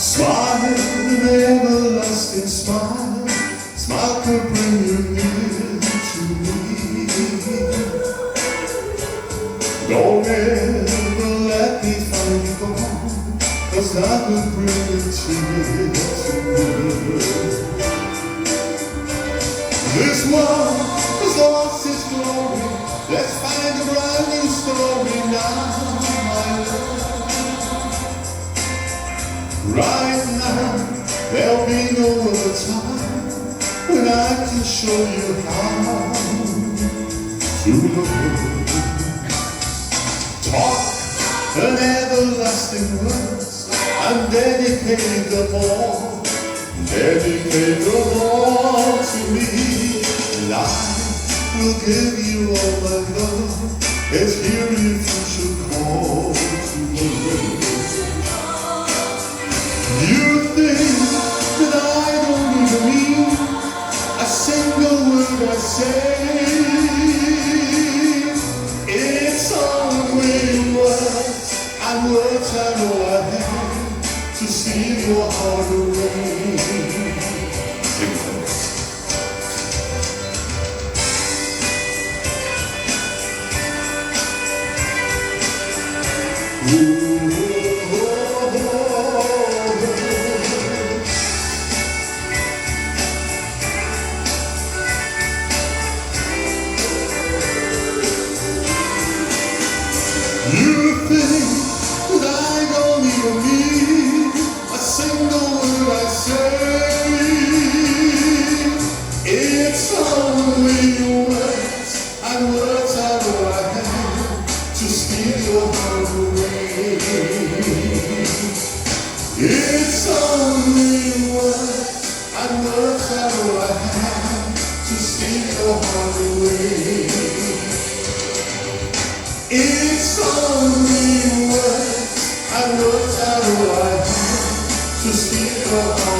Smile, an everlasting smile. Smile could bring you near to me. Don't ever let me find you gone, 'cause I could bring you tears to me. This world has lost its glory. Let's find a brand new story now, my love. Right now, there'll be no other time when I can show you how to love. Talk an everlasting words and dedicate them all. Dedicate them all to me. And I will give you all my love. Let's hear your future call to love. You think that I don't even mean a single word I say. It's only words, and words I know I have to steal your heart away. Sing this. You think that I don't even mean a single word I say. It's only words, and words I know I have to steal your heart away. It's only words, and words I know I have to steal your heart away. It's only words, and words I know I have to steal your heart.